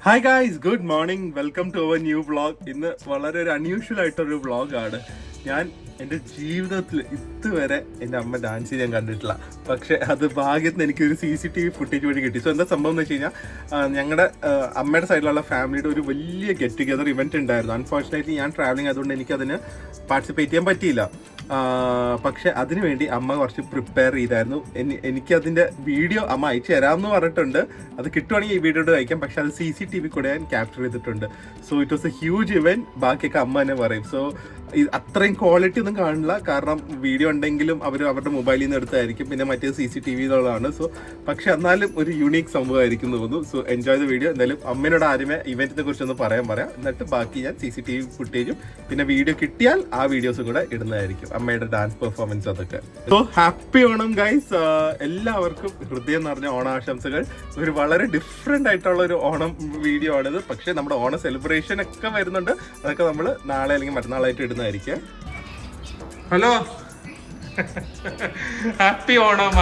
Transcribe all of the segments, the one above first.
Hi guys, good morning. Welcome to our new vlog. ഇന്ന് വളരെ ഒരു അൺയൂഷ്വൽ ആയിട്ടൊരു വ്ളോഗാണ്. ഞാൻ എൻ്റെ ജീവിതത്തിൽ ഇതുവരെ എൻ്റെ അമ്മ ഡാൻസ് ചെയ്യാൻ കണ്ടിട്ടില്ല. പക്ഷേ അത് ഭാഗ്യത്തിന് എനിക്കൊരു CCTV ഫുട്ടേജ് വഴി കിട്ടി. സോ എന്താ സംഭവം എന്ന് വെച്ച് കഴിഞ്ഞാൽ, ഞങ്ങളുടെ അമ്മയുടെ സൈഡിലുള്ള ഫാമിലിയുടെ ഒരു വലിയ ഗെറ്റ് ടുഗെദർ ഇവൻറ്റ് ഉണ്ടായിരുന്നു. അൺഫോർച്ചുനേറ്റ്ലി ഞാൻ ട്രാവലിംഗ് ആയതുകൊണ്ട് എനിക്കതിന് പാർട്ടിസിപ്പേറ്റ് ചെയ്യാൻ പറ്റിയില്ല. പക്ഷെ അതിനുവേണ്ടി അമ്മ കുറച്ച് പ്രിപ്പയർ ചെയ്തായിരുന്നു. എനിക്കതിൻ്റെ വീഡിയോ അമ്മ അയച്ചു തരാമെന്ന് പറഞ്ഞിട്ടുണ്ട്. അത് കിട്ടുവാണെങ്കിൽ ഈ വീഡിയോയുടെ അയക്കാം. പക്ഷെ അത് CCTV കൂടെ ഞാൻ ക്യാപ്ചർ ചെയ്തിട്ടുണ്ട്. So it was A huge event. ബാക്കിയൊക്കെ അമ്മ തന്നെ പറയും. സോ അത്രയും ക്വാളിറ്റി ഒന്നും കാണില്ല, കാരണം വീഡിയോ ഉണ്ടെങ്കിലും അവർ അവരുടെ മൊബൈലിൽ നിന്ന് എടുത്തായിരിക്കും. പിന്നെ മറ്റേ CCTVയിലുള്ളതാണ്. സോ പക്ഷെ എന്നാലും ഒരു യുണീക്ക് സംഭവമായിരിക്കും തോന്നുന്നു. So enjoy the video. എന്തായാലും അമ്മേനോട് ആദ്യമേ ഇവൻറ്റിനെ കുറിച്ചൊന്ന് പറയാം. എന്നിട്ട് ബാക്കി ഞാൻ CCTV ഫുട്ടേജും പിന്നെ വീഡിയോ കിട്ടിയാൽ ആ വീഡിയോസും കൂടെ ഇടുന്നതായിരിക്കും, അമ്മയുടെ ഡാൻസ് പെർഫോമൻസ് അതൊക്കെ. So happy Onam guys. എല്ലാവർക്കും ഹൃദയം നിറഞ്ഞ ഓണാശംസകൾ. ഒരു വളരെ ഡിഫറെൻ്റ് ആയിട്ടുള്ള ഒരു ഓണം വീഡിയോ ആണിത്. പക്ഷേ നമ്മുടെ ഓണ സെലിബ്രേഷൻ ഒക്കെ വരുന്നുണ്ട്. അതൊക്കെ നമ്മൾ നാളെ അല്ലെങ്കിൽ മറ്റന്നാളായിട്ട് ഇടുന്നതായിരിക്കും. Hello, happy Onam.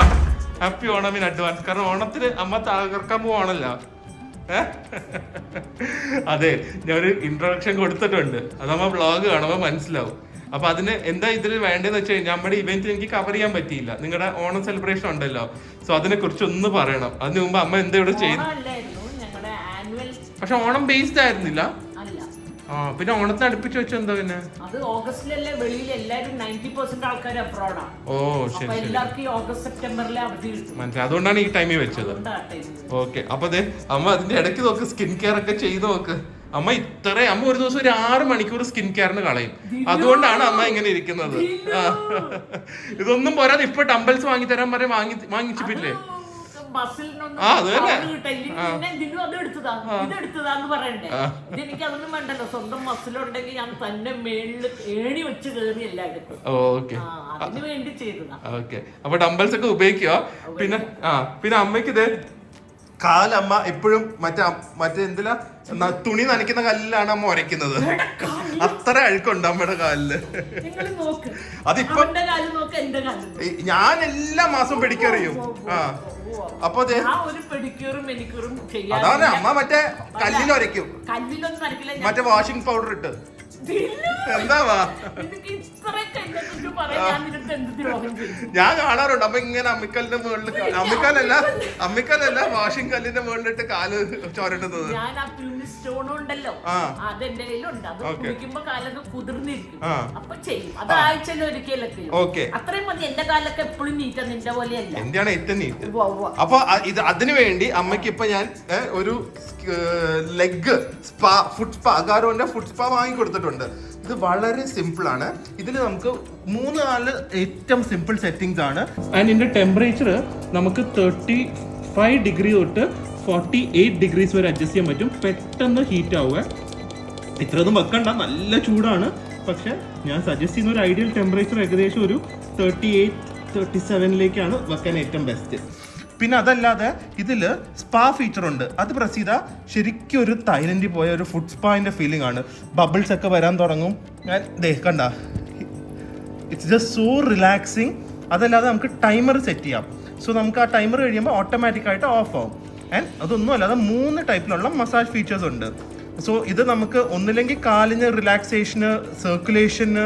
Happy Onam in advance. കാരണം ഓണത്തിന് അമ്മ തകർക്കാൻ പോവാണല്ലോ. അതെ, ഞാൻ ഒരു ഇൻട്രൊഡക്ഷൻ കൊടുത്തിട്ടുണ്ട്. അതമ്മ വ്ളോഗ് കാണുമ്പോൾ മനസ്സിലാവും. അപ്പൊ അതിന് എന്താ ഇതിൽ വേണ്ടതെന്ന് വെച്ച് കഴിഞ്ഞാൽ, നമ്മുടെ ഇവന്റ് എനിക്ക് കവർ ചെയ്യാൻ പറ്റിയില്ല. നിങ്ങളുടെ ഓണം സെലിബ്രേഷൻ ഉണ്ടല്ലോ, സോ അതിനെ കുറിച്ച് ഒന്ന് പറയണം. അതിന് മുമ്പ് അമ്മ എന്താ ഇവിടെ ചെയ്തു? പക്ഷെ ഓണം ബേസ്ഡ് ആയിരുന്നില്ല. പിന്നെ ഓണത്തിന് അടുപ്പിച്ച് വെച്ച എന്താ? പിന്നെ അത് ഓഗസ്റ്റിലല്ലേ വെളിയിൽ എല്ലാരും 90% ആൾക്കാർ അബ്രോഡാ. ഓ ശരി, എല്ലാവർക്കും ഓഗസ്റ്റ് സെപ്റ്റംബറിലെ അവധി കിട്ടും. മനസ്സിലായി, അതുകൊണ്ടാണ് ഈ ടൈമിൽ വെച്ചത്. ഓക്കെ. അപ്പൊ അതെ, അമ്മ അതിന്റെ ഇടയ്ക്ക് നോക്ക്, സ്കിൻ കെയർ ഒക്കെ ചെയ്ത് നോക്ക്. അമ്മ അമ്മ ഒരു ദിവസം ഒരു 6 മണിക്കൂർ സ്കിൻ കെയറിന് കളയും. അതുകൊണ്ടാണ് അമ്മ ഇങ്ങനെ ഇരിക്കുന്നത്. ഇതൊന്നും പോരാതെ ഇപ്പൊ ഡംബൽസ് വാങ്ങി തരാൻ പറയാൻ വാങ്ങിച്ചിട്ടില്ലേ? എനിക്ക് അതൊന്നും വേണ്ടല്ലോ. സ്വന്തം മസിലുണ്ടെങ്കിൽ ഞാൻ തന്നെ മേളിൽ ഏണി വെച്ച് കയറി എല്ലായിടത്തും. അതിന് വേണ്ടി ചെയ്തതാ. ഓക്കെ. അപ്പൊ ഡംബൽസ് ഒക്കെ ഉപയോഗിക്കുക. പിന്നെ അമ്മയ്ക്ക് ഇത് കാലമ്മ എപ്പോഴും മറ്റേ എന്തിലാ തുണി നനയ്ക്കുന്ന കല്ലിലാണ് അമ്മ ഉരയ്ക്കുന്നത്. അത്ര അഴുക്കുണ്ട് അമ്മയുടെ കാലില്. അതിപ്പോ ഞാൻ എല്ലാ മാസവും പെഡിക്യൂറിയും. അപ്പൊ അതാണ് അമ്മ മറ്റേ കല്ലിലൊരയ്ക്കും, മറ്റേ വാഷിംഗ് പൗഡർ ഇട്ട്. എന്താവാ ഞാൻ കാണാറുണ്ട്. അപ്പൊ ഇങ്ങനെ അമ്മിക്കല്ലിന്റെ മുകളിൽ, അമ്മിക്കല്ലല്ല വാഷിംഗ് കല്ലിന്റെ മുകളിലിട്ട് കാല് ചോരണ്ടത്. സ്റ്റോണുണ്ടല്ലോ, അതെന്റെ കയ്യിലുണ്ട്. അത് കുടിക്കുമ്പോ കാലൊക്കെ കുതിർന്നിരിക്കും. അപ്പൊ ചെയ്യും. അത് ആഴ്ചയിൽ ഒരിക്കലൊക്കെ. അത്രയും മതി. എന്റെ കാലൊക്കെ എപ്പോഴും നീറ്റാ, നിന്റെ പോലെയല്ല. എന്താണ് ഏറ്റവും നീറ്റ്? അപ്പൊ ഇത് അതിനു വേണ്ടി അമ്മയ്ക്ക് ഇപ്പൊ ഞാൻ ഒരു ലെഗ് സ്പാ, ഫുഡ് സ്പാ, അഗാരോന്റെ ഫുഡ് സ്പാ വാങ്ങി കൊടുത്തിട്ടുണ്ട്. ഇത് വളരെ സിമ്പിൾ ആണ്. ഇതിൽ നമുക്ക് 3-4 ഏറ്റവും സിമ്പിൾ സെറ്റിംഗ്സ് ആണ്. ആൻഡ് ഇതിന്റെ ടെമ്പറേച്ചർ നമുക്ക് 35 ഡിഗ്രി തൊട്ട് 48 ഡിഗ്രീസ് വരെ അഡ്ജസ്റ്റ് ചെയ്യാൻ പറ്റും. പെട്ടെന്ന് ഹീറ്റ് ആവുക. ഇത്രയൊന്നും വെക്കണ്ട, നല്ല ചൂടാണ്. പക്ഷെ ഞാൻ സജസ്റ്റ് ചെയ്യുന്ന ഒരു ഐഡിയൽ ടെമ്പറേച്ചർ ഏകദേശം ഒരു 38-37 വെക്കാൻ ഏറ്റവും ബെസ്റ്റ്. പിന്നെ അതല്ലാതെ ഇതിൽ സ്പാ ഫീച്ചർ ഉണ്ട്. അത് പ്രസ് ചെയ്താൽ ശരിക്കും ഒരു തായ്ലൻഡിൽ പോയ ഒരു ഫുഡ് സ്പാന്റെ ഫീലിംഗ് ആണ്. ബബിൾസ് ഒക്കെ വരാൻ തുടങ്ങും. കണ്ട, ഇറ്റ്സ് ജസ്റ്റ് സോ റിലാക്സിങ്. അതല്ലാതെ നമുക്ക് ടൈമർ സെറ്റ് ചെയ്യാം. സോ നമുക്ക് ആ ടൈമർ കഴിയുമ്പോൾ ഓട്ടോമാറ്റിക്കായിട്ട് ഓഫ് ആവും. ആൻഡ് അതൊന്നും അല്ലാതെ 3 ടൈപ്പിലുള്ള മസാജ് ഫീച്ചേഴ്സ് ഉണ്ട്. സോ ഇത് നമുക്ക് ഒന്നില്ലെങ്കിൽ കാലിന് റിലാക്സേഷന്, സർക്കുലേഷന്,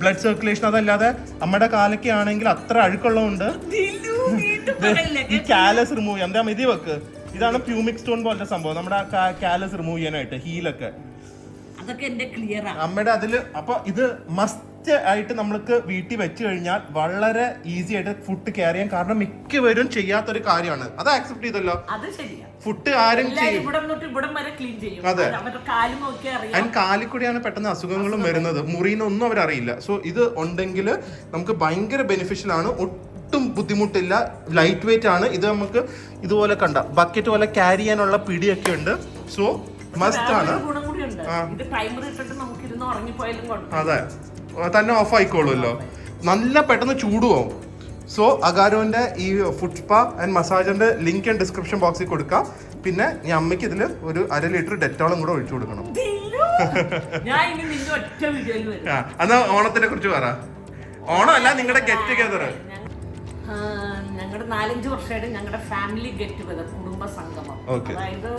ബ്ലഡ് സർക്കുലേഷൻ. അതല്ലാതെ നമ്മുടെ കാലൊക്കെ ആണെങ്കിൽ അത്ര അഴുക്കുള്ളതുകൊണ്ട് ഈ കാലസ് റിമൂവ് ചെയ്യാം. എന്താ ഇത് വെക്ക്, ഇതാണ് പ്യൂമിക് സ്റ്റോൺ പോലത്തെ സംഭവം, നമ്മുടെ കാലസ് റിമൂവ് ചെയ്യാനായിട്ട്, ഹീലൊക്കെ അമ്മയുടെ അതില്. അപ്പൊ ഇത് മസ്റ്റ് ആയിട്ട് നമ്മൾക്ക് വീട്ടിൽ വെച്ച് കഴിഞ്ഞാൽ വളരെ ഈസി ആയിട്ട് ഫുഡ് കെയർ ചെയ്യാൻ. കാരണം മിക്കവരും ചെയ്യാത്തൊരു കാര്യമാണ്. അത് ആക്സെപ്റ്റ് ചെയ്തല്ലോ. ഫുഡ് ആരും ചെയ്യും. അതെ, അതിന് കാലിൽ കൂടിയാണ് പെട്ടെന്ന് അസുഖങ്ങളും വരുന്നത്. മുറിന്നൊന്നും അവരറിയില്ല. സോ ഇത് ഉണ്ടെങ്കിൽ നമുക്ക് ഭയങ്കര ബെനിഫിഷ്യൽ ആണ്. ഒട്ടും ബുദ്ധിമുട്ടില്ല, ലൈറ്റ് വെയിറ്റ് ആണ്. ഇത് നമുക്ക് ഇതുപോലെ കണ്ട ബക്കറ്റ് പോലെ ക്യാരി ചെയ്യാനുള്ള പിടിയൊക്കെ ഉണ്ട്. സോ മസ്റ്റ് ആണ്. അതെ, തന്നെ ഓഫ് ആയിക്കോളുമല്ലോ. നല്ല പെട്ടെന്ന് ചൂടുപോകും. സോ അഗാരോന്റെ ഈ ഫുഡ് സ്പാ ആൻഡ് മസാജിന്റെ ലിങ്ക് ഞാൻ ഡിസ്ക്രിപ്ഷൻ ബോക്സിൽ കൊടുക്കാം. പിന്നെ ഞാൻ അമ്മയ്ക്ക് ഇതിൽ ഒരു 1/2 ലിറ്റർ ഡെറ്റോളും കൂടെ ഒഴിച്ചു കൊടുക്കണം. എന്നാ ഓണത്തിനെ കുറിച്ച് പറ. ഓണം അല്ല, നിങ്ങളുടെ ഗെറ്റ് ടുഗെദർ. ഞങ്ങളുടെ 4-5 വർഷമായിട്ട് ഞങ്ങളുടെ ഫാമിലി ഗെറ്റ് ടുഗെദർ, കുടുംബ സംഗമം. അതായത്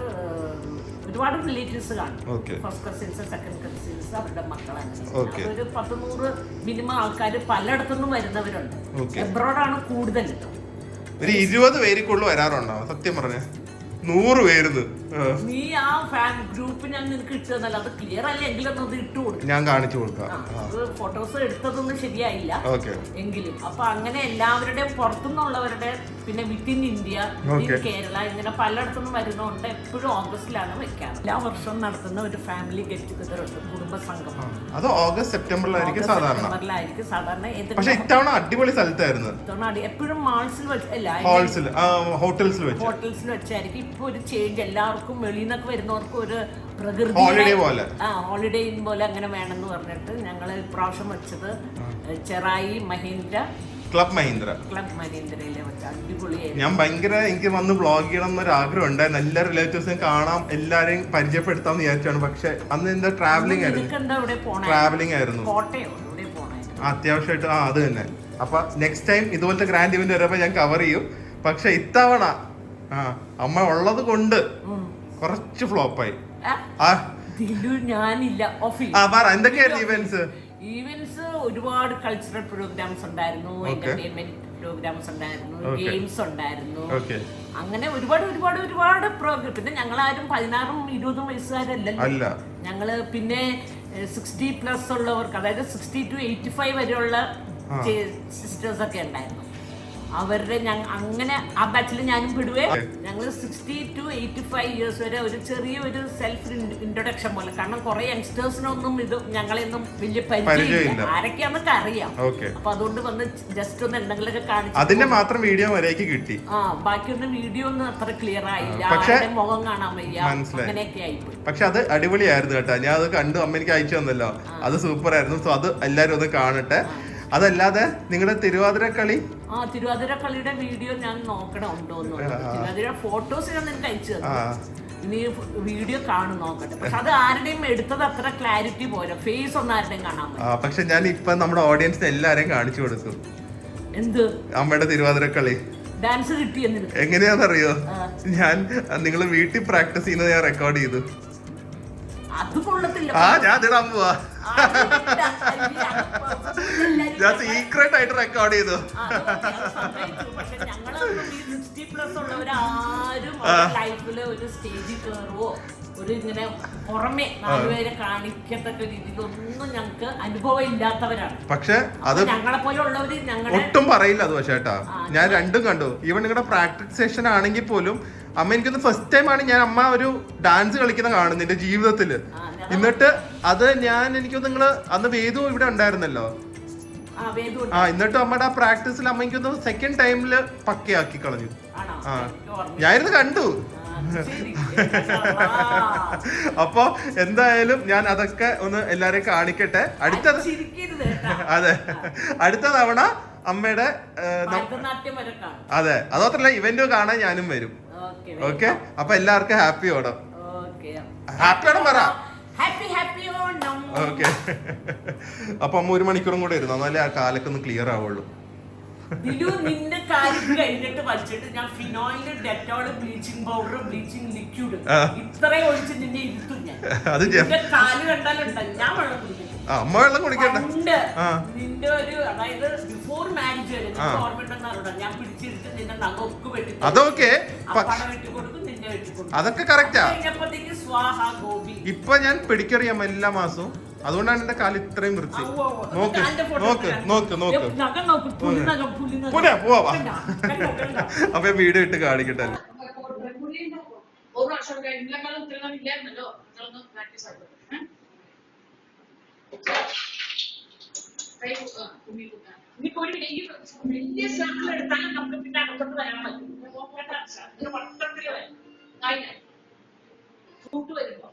ഒരുപാട് റിലേറ്റീവ്സ് കാണും. ഫസ്റ്റ് കസിൻസ്, സെക്കൻഡ് കസിൻസ്, അവരുടെ മക്കളാണ്. ഒരു 100 മിനിമം ആൾക്കാർ പലയിടത്തുനിന്നും വരുന്നവരുണ്ട്. എബ്രോഡാണ് കൂടുതൽ. ഒരു 20 പേരിക്കുള്ളൂ വരാറുണ്ടോ? സത്യം പറഞ്ഞ 100 പേരുന്ന് നീ ആ ഫാൻ ഗ്രൂപ്പ് ഞാൻ നിനക്ക് ഇട്ടതല്ല, അത് ക്ലിയർ അല്ല എങ്കിലും അത് ഇട്ട് കൊടുക്കും, ഞാൻ കാണിച്ചു കൊടുക്കാം. ഫോട്ടോസ് എടുത്തതൊന്നും ശരിയായില്ല എങ്കിലും. അപ്പൊ അങ്ങനെ എല്ലാവരുടെയും പുറത്തുനിന്നുള്ളവരുടെ, പിന്നെ വിത്തിൻ ഇന്ത്യ, വിത്തിൻ കേരള, ഇങ്ങനെ പലയിടത്തുനിന്നും വരുന്നതുകൊണ്ട് എപ്പോഴും ഓഗസ്റ്റിലാണ് വെക്കാറ്. എല്ലാ വർഷവും നടത്തുന്ന ഒരു ഫാമിലി ഗെറ്റ് ടുഗദർ ഉണ്ട്, കുടുംബസംഗമം. അത് ഓഗസ്റ്റ് സെപ്റ്റംബറിലായിരിക്കും സാധാരണ. പക്ഷേ ഇത്തവണ അടിപൊളി സ്ഥലത്തായിരുന്നു. എപ്പോഴും മാൾസിൽ വെച്ചല്ല, ഹോട്ടൽസിൽ വെച്ചായിരിക്കും. ഇപ്പൊ ഒരു ചേഞ്ച്, എല്ലാവർക്കും വെളിയിൽ നിന്നൊക്കെ വരുന്നവർക്കും ഒരു പ്രകൃതി ഹോളിഡേ പോലെ അങ്ങനെ വേണമെന്ന് പറഞ്ഞിട്ട് ഞങ്ങൾ ഇപ്രാവശ്യം വെച്ചത് ചെറായി ക്ലബ് മഹീന്ദ്രയിലെ വെച്ച അടിപൊളിയായിരുന്നു. ഞാൻ ഭയങ്കര, എനിക്ക് വന്ന് വ്ളോഗ് ചെയ്യണം എന്നൊരു ആഗ്രഹം ഉണ്ടായിരുന്നു. എല്ലാ റിലേറ്റീവ്സും കാണാം, എല്ലാരെയും പരിചയപ്പെടുത്താന്ന് വിചാരിച്ചാണ്. പക്ഷെ അന്ന് എന്താ ട്രാവലിംഗ് ആയിരുന്നു, അത്യാവശ്യമായിട്ട്. അത് തന്നെ. അപ്പൊ നെക്സ്റ്റ് ടൈം ഇതുപോലത്തെ ഗ്രാൻഡ് ഇവന്റ് വരുമ്പോ ഞാൻ കവർ ചെയ്യും. പക്ഷെ ഇത്തവണ അമ്മ ഉള്ളത് കൊണ്ട് കുറച്ച് ഫ്ലോപ്പായി. ഞാനില്ല. എന്തൊക്കെയായിരുന്നു ഈവന്റ്സ് ഒരുപാട് കൾച്ചറൽ പ്രോഗ്രാംസ് ഉണ്ടായിരുന്നു, എന്റർടൈൻമെന്റ് പ്രോഗ്രാംസ് ഉണ്ടായിരുന്നു, ഗെയിംസ് ഉണ്ടായിരുന്നു. അങ്ങനെ ഒരുപാട് പ്രോഗ്രാം. പിന്നെ ഞങ്ങളാരും 16ഉം 20ഉം വയസ്സുകാരല്ലല്ലോ ഞങ്ങള്. പിന്നെ 60+ ഉള്ളവർക്ക്, അതായത് 60 to 85 വരെയുള്ള സിസ്റ്റേഴ്സ് ഒക്കെ ഉണ്ടായിരുന്നു. അവരുടെ അങ്ങനെ ആ ബാച്ചിൽ ഞാനും പെടുവേ. ഞങ്ങൾ 60 to 85 ഇയേഴ്സ് വരെ ഒരു ചെറിയൊരു സെൽഫ് ഇൻട്രൊഡക്ഷൻ പോലെ. കാരണം കുറെ യങ്സ്റ്റേഴ്സിനൊന്നും ഇത് ഞങ്ങളെയൊന്നും വലിയ പരിചയമില്ല, ആരൊക്കെയാന്നൊക്കെ അറിയാം. അപ്പൊ അതുകൊണ്ട് വന്ന് ജസ്റ്റ് ഒന്ന് എന്തെങ്കിലുമൊക്കെ കാണിച്ചു, അതിന്റെ മാത്രം വീഡിയോ വരേക്ക് കിട്ടി. ബാക്കിയൊന്നും വീഡിയോ ഒന്നും അത്ര ക്ലിയർ ആയില്ല, മുഖം കാണാൻ വയ്യ, അങ്ങനെയൊക്കെ ആയിപ്പോയി. പക്ഷെ അത് അടിപൊളിയായിരുന്നു കേട്ടോ. ഞാൻ അത് കണ്ടു, അമ്മ എനിക്ക് അയച്ചു തന്നല്ലോ, അത് സൂപ്പർ ആയിരുന്നു. സോ അത് എല്ലാരും ഒന്ന് കാണട്ടെ. അതല്ലാതെ നിങ്ങളുടെ തിരുവാതിരക്കളി, തിരുവാതിരക്കളിയുടെ വീഡിയോ ഞാൻ നോക്കണം ഉണ്ടോന്ന്. തിരുവാതിര ഫോട്ടോസ് ഞാൻ നിനക്ക് അയച്ചു തന്നു, ഇനി വീഡിയോ കാണും, നോക്കട്ടെ. പക്ഷെ അത് ആരുടെയും എടുത്തത് അത്ര ക്ലാരിറ്റി പോരാ, ഫേസ് ഒന്നും ആരുടെയും കാണാൻ പറ്റും. പക്ഷെ ഞാൻ ഇപ്പൊ നമ്മുടെ ഓഡിയൻസിന് എല്ലാരെയും കാണിച്ചു കൊടുക്കും. എന്ത്? അമ്മയുടെ തിരുവാതിരക്കളി ഡാൻസ് കിട്ടിയെന്ന്. എങ്ങനെയാണെന്നറിയോ? ഞാൻ നിങ്ങൾ വീട്ടിൽ പ്രാക്ടീസ് ചെയ്യുന്നത് ഞാൻ റെക്കോർഡ് ചെയ്തു. അത് കൊള്ളത്തില്ല. ഞാൻ ഇതിടാൻ പോവാ. ഞാൻ സീക്രട്ട് ആയിട്ട് റെക്കോർഡ് ചെയ്തു. പക്ഷെ ഞങ്ങളൊന്നും ഈ 60+ ഉള്ളവരാരും ലൈഫില് ഒരു സ്റ്റേജിൽ കയറുവോ ഒരു ഇങ്ങനെ പുറമെ 4 പേരെ കാണിക്കത്തക്ക രീതിയിലൊന്നും ഞങ്ങൾക്ക് അനുഭവം ഇല്ലാത്തവരാണ്. പക്ഷെ അത് ഞങ്ങളെ പോലെ ഉള്ളവര് ഒട്ടും പറയില്ല അത്. പക്ഷേ ഞാൻ രണ്ടും കണ്ടു. ഈവൻ നിങ്ങളുടെ പ്രാക്ടീസ് സെഷൻ ആണെങ്കിൽ പോലും അമ്മ, എനിക്കൊന്ന് ഫസ്റ്റ് ടൈം ആണ് ഞാൻ അമ്മ ഒരു ഡാൻസ് കളിക്കുന്ന കാണുന്നത് എന്റെ ജീവിതത്തില്. എന്നിട്ട് അത് എനിക്കൊന്ന് നിങ്ങള് അന്ന് വേദു ഇവിടെ ഉണ്ടായിരുന്നല്ലോ. എന്നിട്ട് അമ്മയുടെ ആ പ്രാക്ടീസിൽ അമ്മ എനിക്കൊന്ന് സെക്കൻഡ് ടൈമില് പക്കയാക്കി കളഞ്ഞു. ഞാനിത് കണ്ടു. അപ്പൊ എന്തായാലും ഞാൻ അതൊക്കെ ഒന്ന് എല്ലാരെയും കാണിക്കട്ടെ. അടുത്ത തവണ അമ്മയുടെ അതെ, അതുമാത്രല്ല ഇവന്റ് കാണാൻ ഞാനും വരും. ഓക്കെ, അപ്പൊ എല്ലാവർക്കും ഹാപ്പി ഓണം. ഹാപ്പി ഓണം പറ. ഓക്കെ, അപ്പൊ അമ്മ 1 മണിക്കൂറും കൂടെ ഇരുന്നു, എന്നാലേ ആ കാലൊക്കെ ഒന്ന് ക്ലിയർ ആവുള്ളൂ. നിന്റെ കാര്യം കഴിഞ്ഞിട്ട് വച്ചിട്ട് ഞാൻ phenyl, Dettol, bleaching powder, bleaching liquid ഇത്രയും ഒഴിച്ച് നിന്നെ ഇരുത്തും. ഞാൻ കാല് കണ്ടാലുണ്ടല്ലോ ഞാൻ വെള്ളം കുടിക്കും. അമ്മ വെള്ളം കുടിക്കണ്ട. നിന്റെ ഒരു, അതായത് ബിഫോർ മാരേജ് വരെ ഓർമ്മ ഞാൻ പിടിച്ചിരുത്ത് നിന്റെ നഖമൊക്കെ വെട്ടി, അതൊക്കെ വെട്ടിക്കൊടുക്കും, നിന്നെ വെട്ടിക്കൊടുക്കും. അതൊക്കെ കറക്റ്റാ. സ്വാഹ ഗോപി. ഇപ്പൊ ഞാൻ പിടിക്കറിയാം എല്ലാ മാസവും, അതുകൊണ്ടാണ് എന്റെ കാല് ഇത്രയും വൃത്തി. നോക്ക് നോക്ക് നോക്ക് നോക്ക്. പോവാ. അപ്പൊ വീഡിയോ ഇട്ട് കാണിക്കട്ടെ. വലിയ സർക്കിൾ എടുത്താലും നമുക്ക് പിന്നെ അകത്തോട്ട് വരാൻ പറ്റും. വട്ടത്തില് വരും ഫ്രൂട്ട് വരുമ്പോ.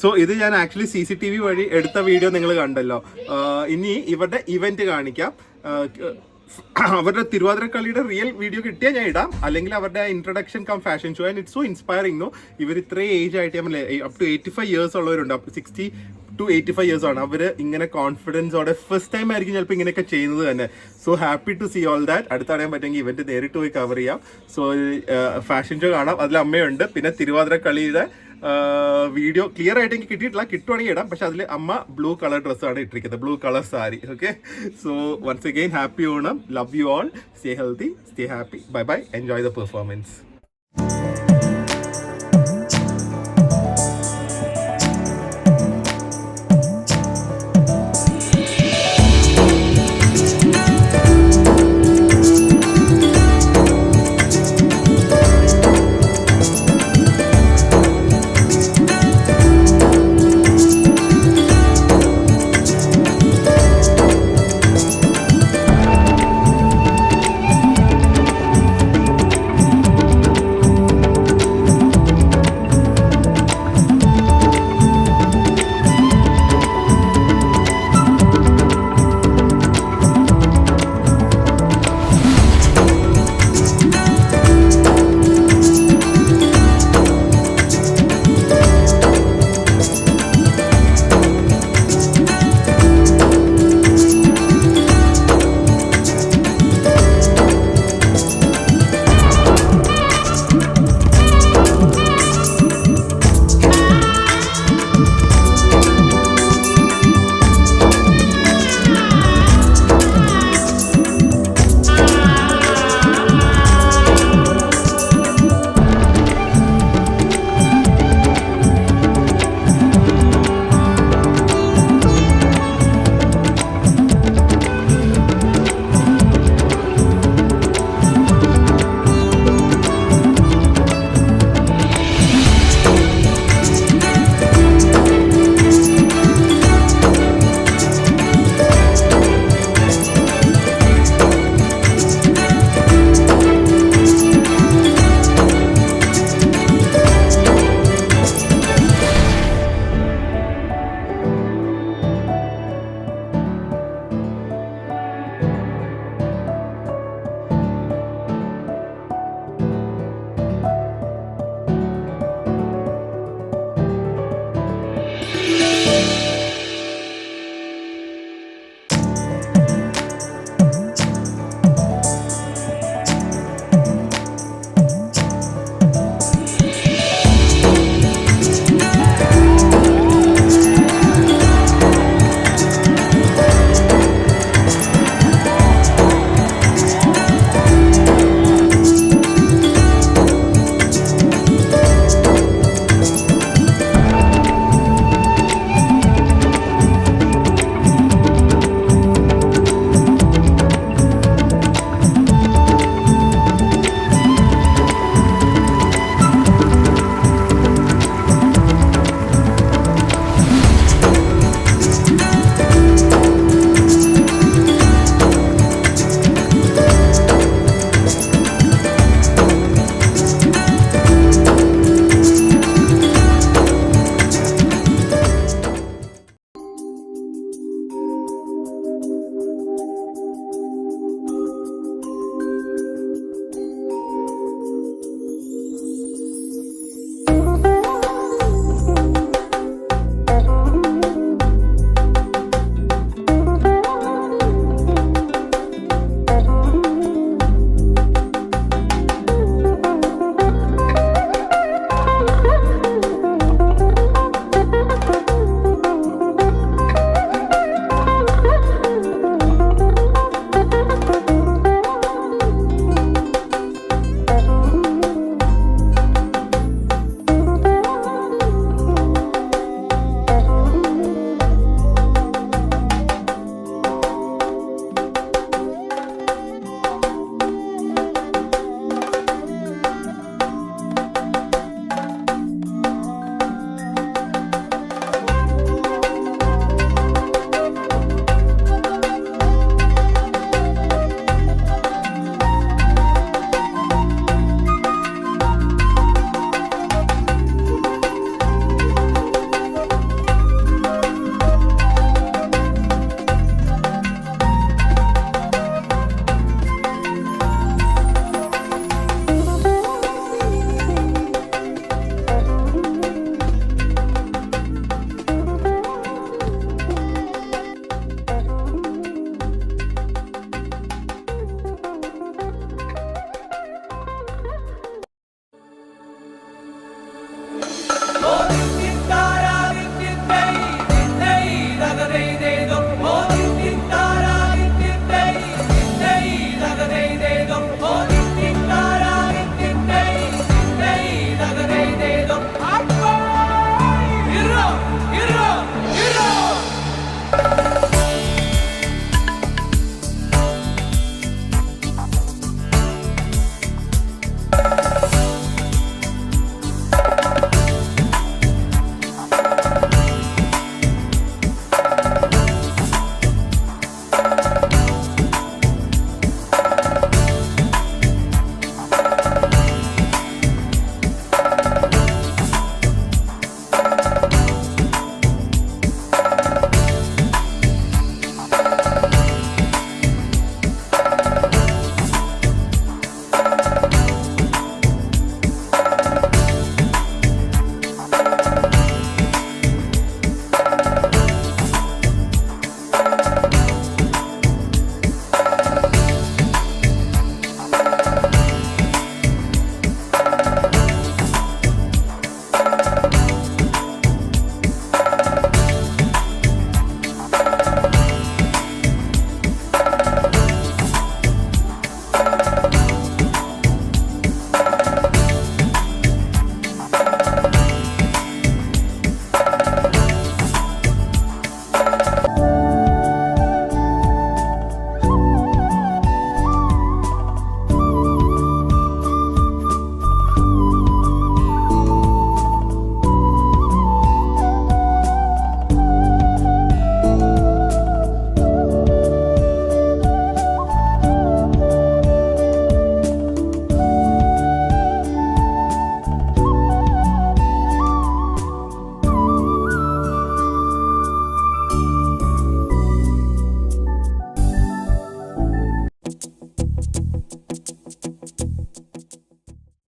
സോ ഇത് ഞാൻ ആക്ച്വലി CCTV വഴി എടുത്ത വീഡിയോ നിങ്ങൾ കണ്ടല്ലോ. ഇനി ഇവരുടെ ഇവന്റ് കാണിക്കാം. അവരുടെ തിരുവാതിരക്കളിയുടെ റിയൽ വീഡിയോ കിട്ടിയാൽ ഞാൻ ഇടാം, അല്ലെങ്കിൽ അവരുടെ introduction cum fashion show. And it's so inspiring. No, ഇവർ ഇത്രയും ഏജ് ആയിട്ട് നമ്മൾ അപ് ടു 85 ഇയേഴ്സ് ഉള്ളവരുണ്ട്. 60 to 85 ഇയേഴ്സ് ആണ് അവർ. ഇങ്ങനെ കോൺഫിഡൻസോടെ ഫസ്റ്റ് ടൈം ആയിരിക്കും ചിലപ്പോൾ ഇങ്ങനെയൊക്കെ ചെയ്യുന്നത് തന്നെ. So happy to see all that. അടുത്തറിയാൻ പറ്റുമെങ്കിൽ ഇവന്റ് നേരിട്ട് പോയി കവർ ചെയ്യാം. സോ ഫാഷൻ ഷോ കാണാം. അതിൽ അമ്മയുണ്ട്. പിന്നെ തിരുവാതിരക്കളിയുടെ വീഡിയോ ക്ലിയർ ആയിട്ട് എനിക്ക് കിട്ടിയിട്ടില്ല. കിട്ടുവാണെങ്കിൽ ഇടാം. പക്ഷെ അതിൽ അമ്മ ബ്ലൂ കളർ ഡ്രസ്സാണ് ഇട്ടിരിക്കുന്നത്, blue colour sari. Okay, so once again happy Onam. Love you all. Stay healthy, stay happy. Bye bye. Enjoy the performance.